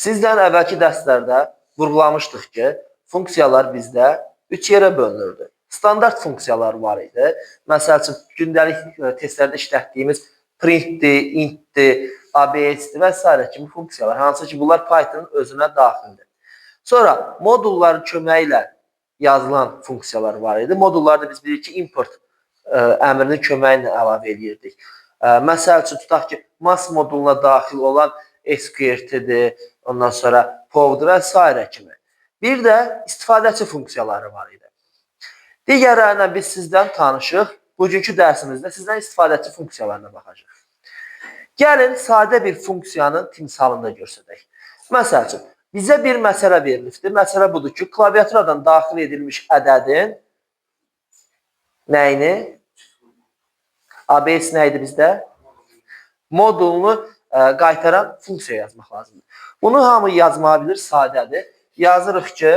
Sizdən əvvəlki dərslərdə vurğulamışdıq ki, funksiyalar bizdə 3 yerə bölünürdü. Standart funksiyalar var idi. Məsəl üçün, gündəlik testlərdə işlətdiyimiz printdir, intdir, ABS-dir və s. kimi funksiyalar. Hansı ki, bunlar Python'ın özünə daxildir. Sonra modulların köməyi ilə yazılan funksiyalar var idi. Modullarda biz bilirik ki, import əmrinin köməyi ilə əlavə edirdik. Məsəl üçün, tutaq ki, mass moduluna daxil olan SQRT-dir, ondan sonra POV-dur və s. kimi. Bir də istifadəçi funksiyaları var idi. Digərlərindən biz sizdən tanışıq. Bugünkü dərsimizdə sizdən istifadəçi funksiyalarına baxacaq. Gəlin, sadə bir funksiyanın timsalını görsədək. Məsəl üçün, bizə bir məsələ verilibdir. Məsələ budur ki, klaviaturadan daxil edilmiş ədədin nəyini? ABS nə idi bizdə? Modulunu qaytaran funksiya yazmaq lazımdır. Bunu hamı yazmağı bilir, sadədir. Yazırıq ki,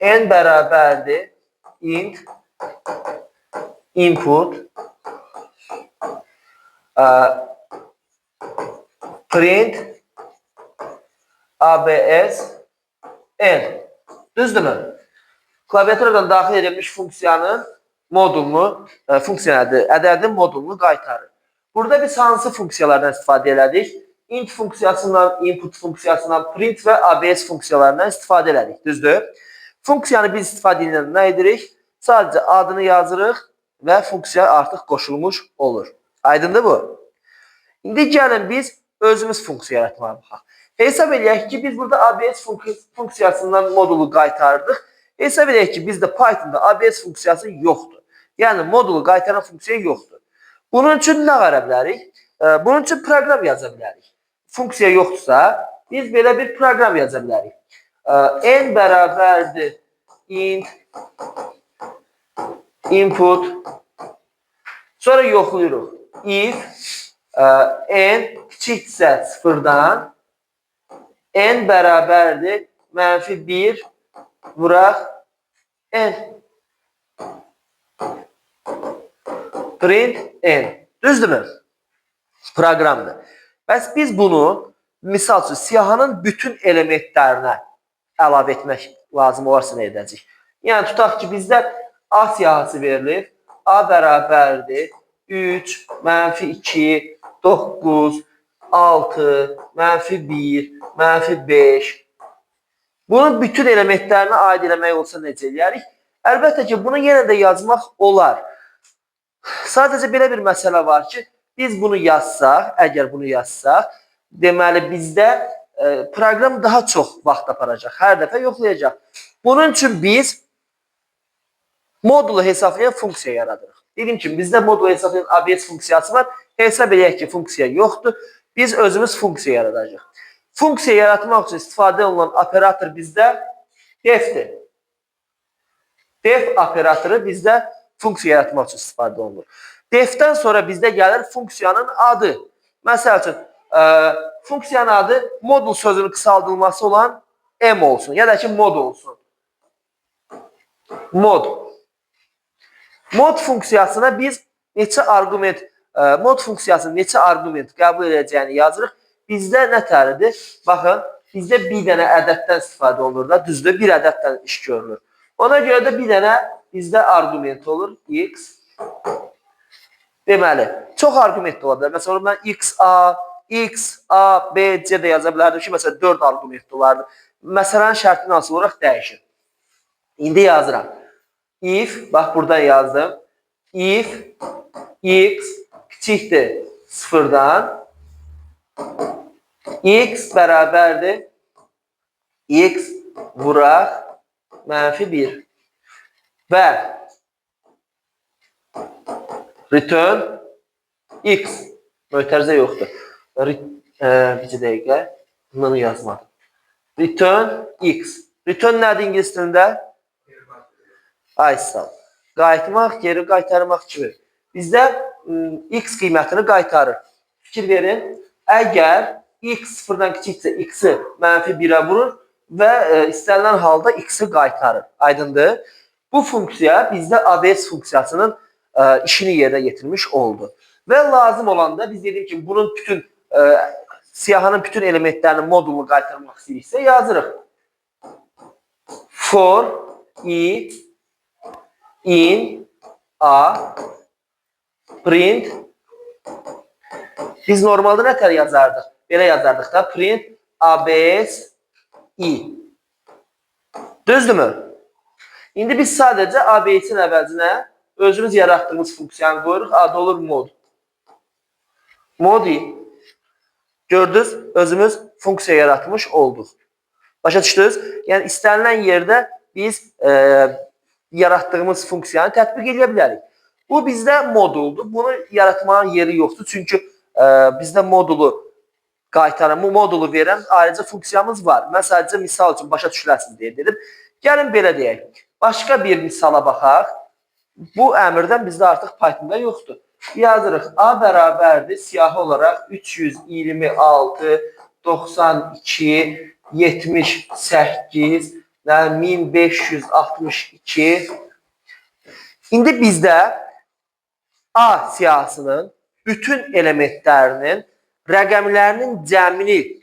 n bərabərdir int input print ABS n. Düzdürmü? Klaviaturadan daxil edilmiş funksiyanın modulunu, ədədin modulunu qaytarır. Burada biz hansı funksiyalardan istifadə elədik? Int funksiyasından, input funksiyasından, print və ABS funksiyalarından istifadə elədik. Düzdür? Funksiyanı biz istifadə edən nə edirik? Sadəcə adını yazırıq və funksiya artıq qoşulmuş olur. Aydındır bu? İndi gəlin biz özümüz funksiya yaratmağa baxaq. Hesab eləyək ki, biz burada ABS funksiyasından modulu qaytardıq. Hesab eləyək ki, bizdə Python'da ABS funksiyası yoxdur. Yəni, modulu qaytaran funksiya yoxdur. Bunun üçün nə qara bilərik? Bunun üçün proqram yaza bilərik. Funksiya yoxdursa, biz belə bir proqram yaza bilərik. N bərabərdir int input. Sonra yoxlayırıq. If n kiçikdirsə sıfırdan n bərabərdir -1 vuraq n. Print n. Düzdürmü? Proqramdır. Bəs biz bunu, misal üçün, siyahının bütün elementlərinə əlavə etmək lazım olarsa nə edəcək? Yəni, tutaq ki, bizdə A siyahısı verilir. A bərabərdir 3, -2, 9, 6, -1, -5. Bunun bütün elementlərinə aid eləmək olsa necə eləyərik? Əlbəttə ki, bunu yenə də yazmaq olar. Sadəcə belə bir məsələ var ki, biz bunu yazsaq, əgər bunu yazsaq, deməli bizdə proqram daha çox vaxt aparacaq. Hər dəfə yoxlayacaq. Bunun üçün biz modulu hesablayan funksiya yaradırıq. Dediyim kimi, bizdə modulu hesablayan ABS funksiyası var. Hesab eləyək ki, funksiya yoxdur. Biz özümüz funksiya yaradacaq. Funksiya yaratmaq üçün istifadə olunan operator bizdə defdir. Def operatoru bizdə funksiya yaratmaq üçün istifadə olunur. Defdən sonra bizdə gəlir funksiyanın adı. Məsəl üçün, funksiyanın adı modul sözünün qısaldılması olan M olsun. Ya da ki, mod olsun. Mod. Mod funksiyasına biz neçə arqument, mod funksiyasının neçə arqument qəbul edəcəyini yazırıq. Bizdə nə təridir? Baxın, bizdə bir dənə ədəddən istifadə olunur da, düzdür, bir ədəddən iş görülür. Ona görə də bir dənə bizdə arqument olur, x. Deməli, çox arqument ola bilər. Məsələn, mən x, a, b, c də yaza bilərdim ki, məsələn, 4 arqument olardı. Məsələnin şərtini asıl olaraq dəyişir. İndi yazıram. If, bax, buradan yazdım. If x kiçikdir sıfırdan, x bərabərdir x vuraq -1 və return x mötərizə yoxdur. Bir dəqiqə, bunu yazmadım. Return x. Return nədir ingilis dilində? Ay sağ ol. Qayıtmaq, geri qaytarmaq kimi. Bizdə x qiymətini qaytarır. Fikir verin, əgər x sıfırdan kiçiksə x-i -1'ə vurur və istənilən halda x-i qaytarır. Aydındır? Bu funksiya bizdə ABS funksiyasının işini yerə yetirmiş oldu. Və lazım olanda biz dedik ki, bunun bütün siyahının bütün elementlərinin modulunu qaytarmaq istəyiriksə yazırıq. For i in a print. Biz normalda nə tər yazardıq? Belə yazardıq da print abs i. Düzdürmü? İndi biz sadəcə abs-in əvəzinə özümüz yaratdığımız funksiyanı qoyuruq. Adı olur mod. Modi. Gördünüz, özümüz funksiya yaratmış olduq. Başa düşdünüz? Yəni istənilən yerdə biz yaratdığımız funksiyanı tətbiq edə bilərik. Bu bizdə moduldur. Bunu yaratmanın yeri yoxdur. Çünki bizdə modulu qaytaran, bu modulu verən ayrıca funksiyamız var. Mən sadəcə misal üçün başa düşüləsiniz deyə dedim. Gəlin belə deyək. Başqa bir misala baxaq. Bu əmrdən bizdə artıq Python'da yoxdur. Yazırıq. A bərabərdir siyahı olaraq 326, 92, 78, 1562. İndi bizdə A siyahısının bütün elementlərinin rəqəmlərinin cəmini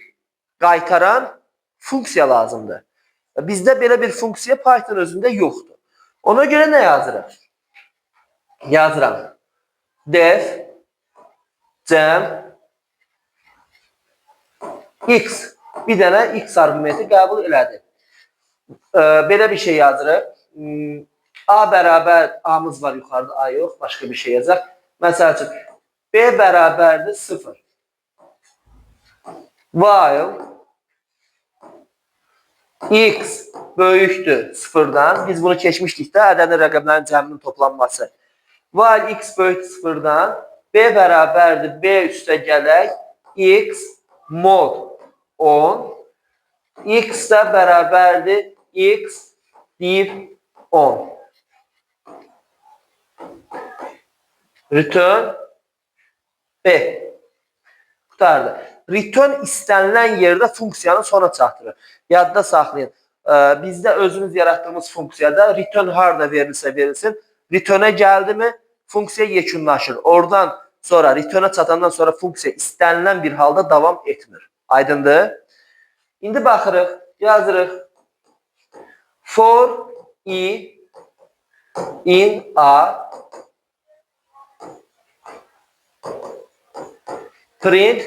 qaytaran funksiya lazımdır. Bizdə belə bir funksiya Python özündə yoxdur. Ona görə nə yazırıq? Yazıram. Def cəm x. Bir dənə x argumenti qəbul elədi. Belə bir şey yazırıq. A bərabər, A-mız var yuxarıda, A yox, başqa bir şey yazaq. Məsəl üçün, B bərabərdir 0. While x böyükdür 0-dan, biz bunu keçmişdik də, ədədi rəqəmlərin cəminin toplanması. While x böyükdür 0-dan, B bərabərdir, B üstə gələk, x mod 10, x də bərabərdir, x div 10. Return B. Qutardı. Return istənilən yerdə funksiyanı sona çatdırır. Yadda saxlayın. Bizdə özümüz yaratdığımız funksiyada return harda verilsə verilsin. Returnə gəldi mi funksiya yekunlaşır. Oradan sonra returnə çatandan sonra funksiya istənilən bir halda davam etmir. Aydındır? İndi baxırıq. Yazırıq. For i in a print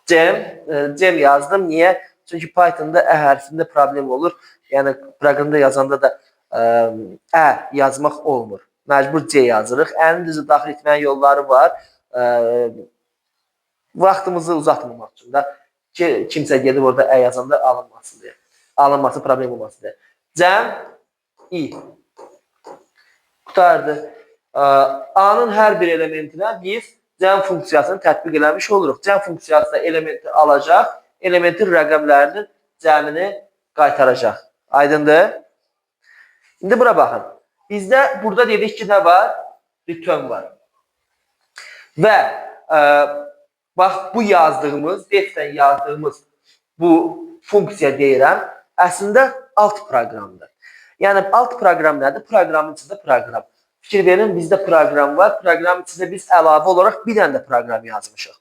cem yazdım. Niyə? Çünki Python'da ə hərfində problem olur. Yəni proqramda yazanda da ə yazmaq olmur. Məcbur C yazırıq. Ənin düzü daxil etməyin yolları var. Vaxtımızı uzatmamaq üçün də kimsə gedib orada ə yazanda alınmasın deyə. Alınması problem olmasın deyə. Cəm i. Qutardı. A-nın hər bir elementinə biz cəm funksiyasını tətbiq eləmiş oluruq. Cəm funksiyası da elementi alacaq, elementin rəqəmlərinin cəmini qaytaracaq. Aydındır? İndi bura baxın. Bizdə burada dedik ki, nə var? Return var. Və bax, bu yazdığımız, defdən yazdığımız bu funksiya deyirəm, əslində alt proqramdır. Yəni, alt proqram nədir? Proqramın içində proqram. Fikir verin, bizdə proqram var. Proqramın içində biz əlavə olaraq bir dənə də proqram yazmışıq.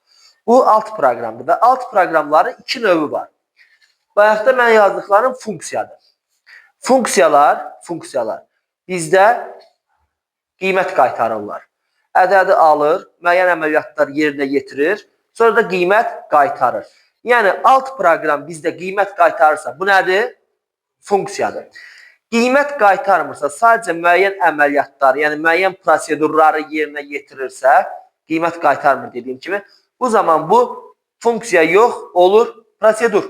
Bu alt proqramdır və alt proqramların iki növü var. Bayaqda mən yazdıqlarım funksiyadır. Funksiyalar bizdə qiymət qaytarırlar. Ədədi alır, müəyyən əməliyyatlar yerinə yetirir, sonra da qiymət qaytarır. Yəni, alt proqram bizdə qiymət qaytarırsa, bu nədir? Funksiyadır. Qiymət qaytarmırsa, sadəcə müəyyən əməliyyatlar, yəni müəyyən prosedurları yerinə yetirirsə, qiymət qaytarmır dediyim kimi, bu zaman bu funksiya yox, olur prosedur.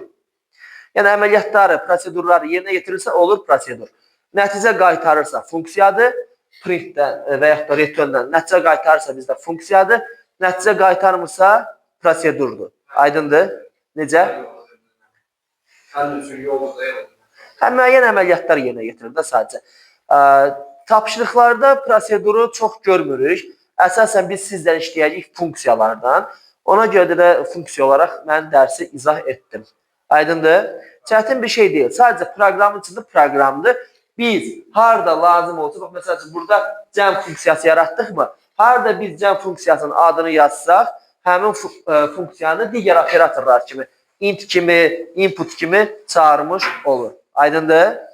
Yəni əməliyyatları, prosedurları yerinə yetirirsə, olur prosedur. Nəticə qaytarırsa funksiyadır, printdən və yaxud da returndan nəticə qaytarırsa bizdə funksiyadır, nəticə qaytarmırsa prosedurdur. Aydındır? Necə? Müəyyən əməliyyatlar yerinə yetirir də sadəcə. Tapşırıqlarda proseduru çox görmürük. Əsasən biz sizdən işləyəcəyik funksiyalardan. Ona görə də funksiya olaraq mən dərsi izah etdim. Aydındır? Çətin bir şey deyil. Sadəcə proqramın içində proqramdır. Biz harada lazım olsa, bax məsəl üçün burada cəm funksiyası yaratdıq mı? Harada biz cəm funksiyasının adını yazsaq, həmin funksiyanı digər operatorlar kimi int kimi, input kimi çağırmış olur. Aydındır?